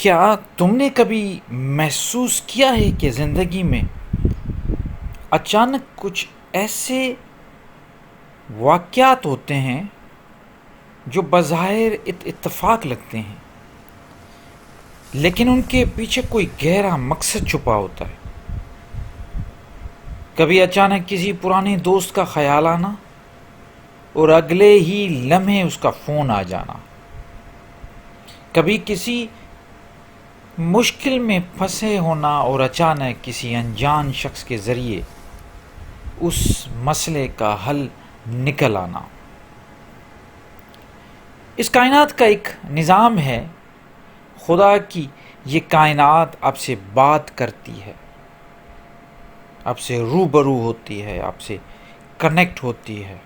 کیا تم نے کبھی محسوس کیا ہے کہ زندگی میں اچانک کچھ ایسے واقعات ہوتے ہیں جو بظاہر اتفاق لگتے ہیں، لیکن ان کے پیچھے کوئی گہرا مقصد چھپا ہوتا ہے؟ کبھی اچانک کسی پرانے دوست کا خیال آنا اور اگلے ہی لمحے اس کا فون آ جانا، کبھی کسی مشکل میں پھنسے ہونا اور اچانک کسی انجان شخص کے ذریعے اس مسئلے کا حل نکل آنا۔ اس کائنات کا ایک نظام ہے، خدا کی یہ کائنات آپ سے بات کرتی ہے، آپ سے روبرو ہوتی ہے، آپ سے کنیکٹ ہوتی ہے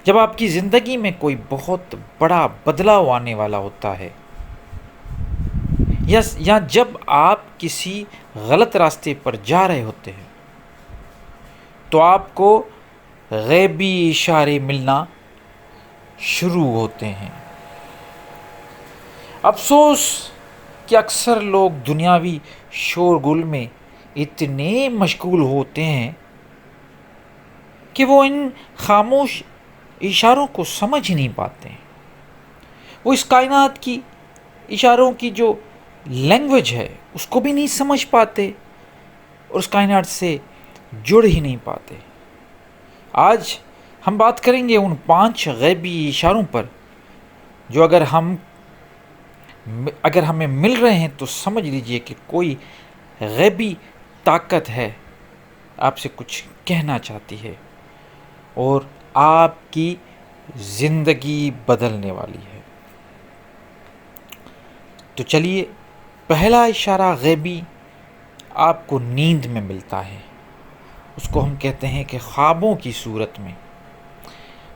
جب آپ کی زندگی میں کوئی بہت بڑا بدلاؤ آنے والا ہوتا ہے، یا جب آپ کسی غلط راستے پر جا رہے ہوتے ہیں تو آپ کو غیبی اشارے ملنا شروع ہوتے ہیں۔ افسوس کہ اکثر لوگ دنیاوی شورگل میں اتنے مشغول ہوتے ہیں کہ وہ ان خاموش اشاروں کو سمجھ ہی نہیں پاتے ہیں۔ وہ اس کائنات کی اشاروں کی جو لینگویج ہے اس کو بھی نہیں سمجھ پاتے اور اس کائنات سے جڑ ہی نہیں پاتے۔ آج ہم بات کریں گے ان 5 غیبی اشاروں پر جو اگر ہمیں مل رہے ہیں تو سمجھ لیجئے کہ کوئی غیبی طاقت ہے، آپ سے کچھ کہنا چاہتی ہے اور آپ کی زندگی بدلنے والی ہے۔ تو چلیے، پہلا اشارہ غیبی آپ کو نیند میں ملتا ہے، اس کو ہم کہتے ہیں کہ خوابوں کی صورت میں۔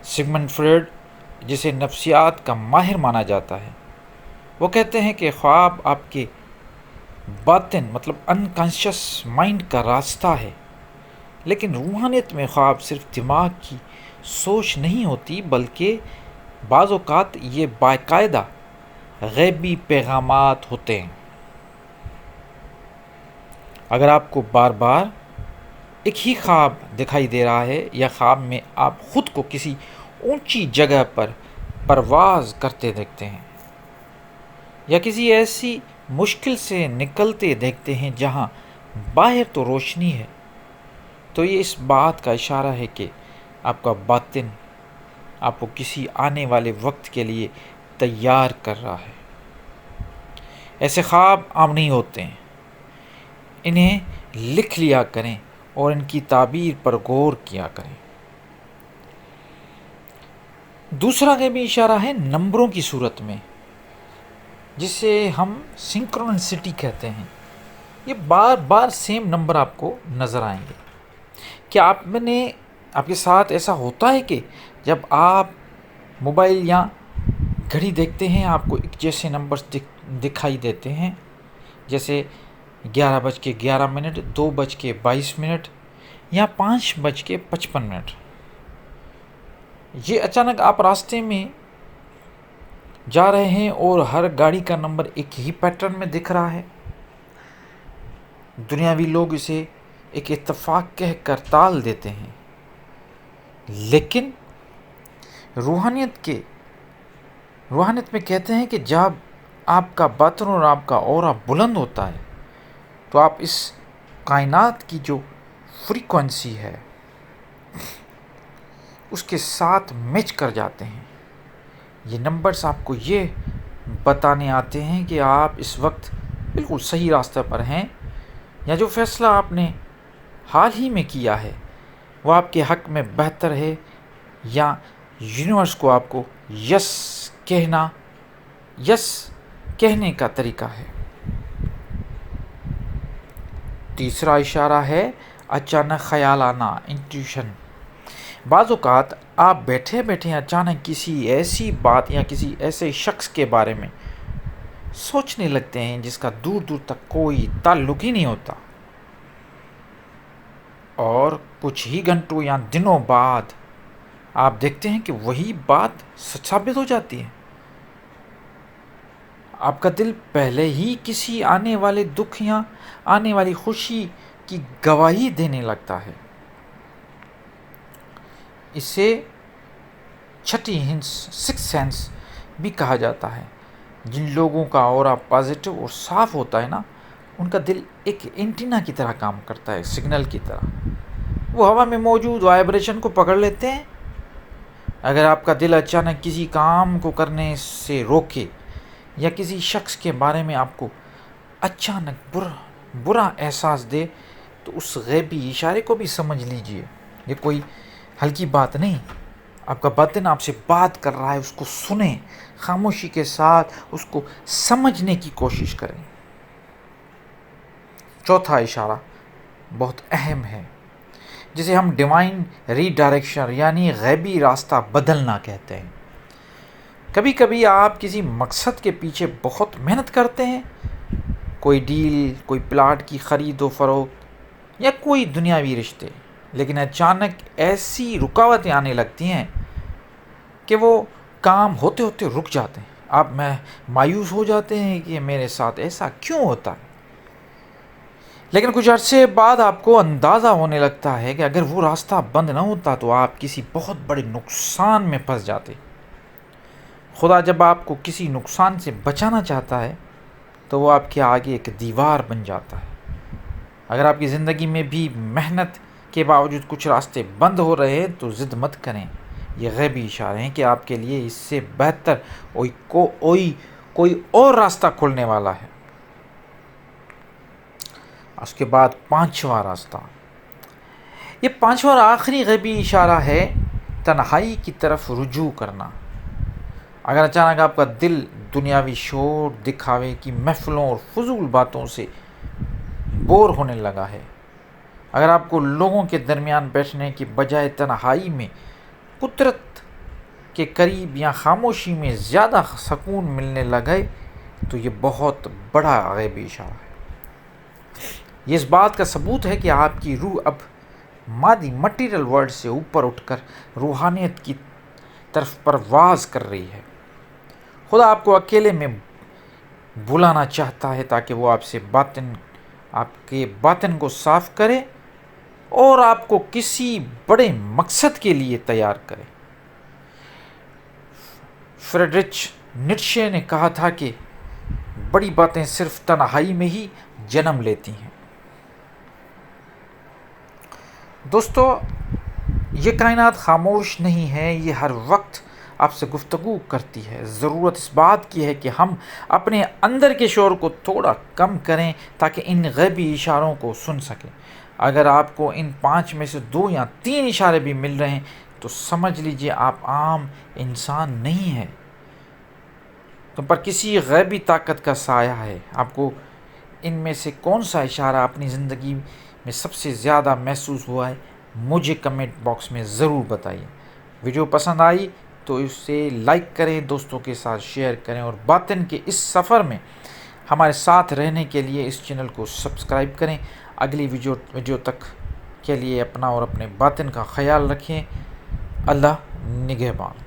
سگمنڈ فریڈ، جسے نفسیات کا ماہر مانا جاتا ہے، وہ کہتے ہیں کہ خواب آپ کے باطن مطلب انکانشس مائنڈ کا راستہ ہے، لیکن روحانیت میں خواب صرف دماغ کی سوچ نہیں ہوتی، بلکہ بعض اوقات یہ باقاعدہ غیبی پیغامات ہوتے ہیں۔ اگر آپ کو بار بار ایک ہی خواب دکھائی دے رہا ہے، یا خواب میں آپ خود کو کسی اونچی جگہ پر پرواز کرتے دیکھتے ہیں، یا کسی ایسی مشکل سے نکلتے دیکھتے ہیں جہاں باہر تو روشنی ہے، تو یہ اس بات کا اشارہ ہے کہ آپ کا باطن آپ کو کسی آنے والے وقت کے لیے تیار کر رہا ہے۔ ایسے خواب عام نہیں ہوتے ہیں، انہیں لکھ لیا کریں اور ان کی تعبیر پر غور کیا کریں۔ دوسرا غیبی اشارہ ہے نمبروں کی صورت میں، جسے ہم سنکرونسٹی کہتے ہیں۔ یہ بار بار سیم نمبر آپ کو نظر آئیں گے۔ کیا آپ کے ساتھ ایسا ہوتا ہے کہ جب آپ موبائل یا گھڑی دیکھتے ہیں آپ کو ایک جیسے نمبرز دکھائی دیتے ہیں، جیسے 11:11، 2:22 یا 5:55؟ یہ اچانک آپ راستے میں جا رہے ہیں اور ہر گاڑی کا نمبر ایک ہی پیٹرن میں دکھ رہا ہے۔ دنیاوی لوگ اسے ایک اتفاق کہہ کر ٹال دیتے ہیں، لیکن روحانیت میں کہتے ہیں کہ جب آپ کا باطن اور آپ کا اورا بلند ہوتا ہے تو آپ اس کائنات کی جو فریکوینسی ہے اس کے ساتھ میچ کر جاتے ہیں۔ یہ نمبرز آپ کو یہ بتانے آتے ہیں کہ آپ اس وقت بالکل صحیح راستہ پر ہیں، یا جو فیصلہ آپ نے حال ہی میں کیا ہے وہ آپ کے حق میں بہتر ہے، یا یونیورس کو آپ کو یس کہنے کا طریقہ ہے۔ تیسرا اشارہ ہے اچانک خیال آنا، انٹیویشن۔ بعض اوقات آپ بیٹھے بیٹھے اچانک کسی ایسی بات یا کسی ایسے شخص کے بارے میں سوچنے لگتے ہیں جس کا دور دور تک کوئی تعلق ہی نہیں ہوتا، اور کچھ ہی گھنٹوں یا دنوں بعد آپ دیکھتے ہیں کہ وہی بات سچ ثابت ہو جاتی ہے۔ آپ کا دل پہلے ہی کسی آنے والے دکھ یا آنے والی خوشی کی گواہی دینے لگتا ہے۔ اسے چھٹی سکس سینس بھی کہا جاتا ہے۔ جن لوگوں کا اورا پازیٹو اور صاف ہوتا ہے نا، ان کا دل ایک اینٹینا کی طرح کام کرتا ہے، سگنل کی طرح۔ وہ ہوا میں موجود وائبریشن کو پکڑ لیتے ہیں۔ اگر آپ کا دل اچانک کسی کام کو کرنے سے روکے یا کسی شخص کے بارے میں آپ کو اچانک برا احساس دے تو اس غیبی اشارے کو بھی سمجھ لیجئے۔ یہ کوئی ہلکی بات نہیں، آپ کا باطن آپ سے بات کر رہا ہے، اس کو سنیں، خاموشی کے ساتھ اس کو سمجھنے کی کوشش کریں۔ چوتھا اشارہ بہت اہم ہے، جسے ہم ڈیوائن ری ڈائریکشن یعنی غیبی راستہ بدلنا کہتے ہیں۔ کبھی کبھی آپ کسی مقصد کے پیچھے بہت محنت کرتے ہیں، کوئی ڈیل، کوئی پلاٹ کی خرید و فروخت یا کوئی دنیاوی رشتے، لیکن اچانک ایسی رکاوٹیں آنے لگتی ہیں کہ وہ کام ہوتے ہوتے رک جاتے ہیں۔ آپ مایوس ہو جاتے ہیں کہ میرے ساتھ ایسا کیوں ہوتا ہے؟ لیکن کچھ عرصے بعد آپ کو اندازہ ہونے لگتا ہے کہ اگر وہ راستہ بند نہ ہوتا تو آپ کسی بہت بڑے نقصان میں پھنس جاتے۔ خدا جب آپ کو کسی نقصان سے بچانا چاہتا ہے تو وہ آپ کے آگے ایک دیوار بن جاتا ہے۔ اگر آپ کی زندگی میں بھی محنت کے باوجود کچھ راستے بند ہو رہے ہیں تو ضد مت کریں، یہ غیبی اشارے ہیں کہ آپ کے لیے اس سے بہتر کوئی اور راستہ کھولنے والا ہے۔ اس کے بعد پانچواں راستہ، یہ پانچواں اور آخری غیبی اشارہ ہے تنہائی کی طرف رجوع کرنا۔ اگر اچانک آپ کا دل دنیاوی شور، دکھاوے کی محفلوں اور فضول باتوں سے بور ہونے لگا ہے، اگر آپ کو لوگوں کے درمیان بیٹھنے کے بجائے تنہائی میں قدرت کے قریب یا خاموشی میں زیادہ سکون ملنے لگے تو یہ بہت بڑا غیبی اشارہ ہے۔ یہ اس بات کا ثبوت ہے کہ آپ کی روح اب مادی مٹیریل ورلڈ سے اوپر اٹھ کر روحانیت کی طرف پرواز کر رہی ہے۔ خدا آپ کو اکیلے میں بلانا چاہتا ہے تاکہ وہ آپ کے باطن کو صاف کرے اور آپ کو کسی بڑے مقصد کے لیے تیار کرے۔ فریڈرچ نیٹشے نے کہا تھا کہ بڑی باتیں صرف تنہائی میں ہی جنم لیتی ہیں۔ دوستو، یہ کائنات خاموش نہیں ہے، یہ ہر وقت آپ سے گفتگو کرتی ہے۔ ضرورت اس بات کی ہے کہ ہم اپنے اندر کے شور کو تھوڑا کم کریں تاکہ ان غیبی اشاروں کو سن سکیں۔ اگر آپ کو ان 5 میں سے 2 یا 3 اشارے بھی مل رہے ہیں تو سمجھ لیجئے آپ عام انسان نہیں ہیں، تم پر کسی غیبی طاقت کا سایہ ہے۔ آپ کو ان میں سے کون سا اشارہ اپنی زندگی میں سب سے زیادہ محسوس ہوا ہے، مجھے کمنٹ باکس میں ضرور بتائیے۔ ویڈیو پسند آئی تو اسے لائک کریں، دوستوں کے ساتھ شیئر کریں اور باطن کے اس سفر میں ہمارے ساتھ رہنے کے لیے اس چینل کو سبسکرائب کریں۔ اگلی ویڈیو تک کے لیے اپنا اور اپنے باطن کا خیال رکھیں۔ اللہ نگہبان۔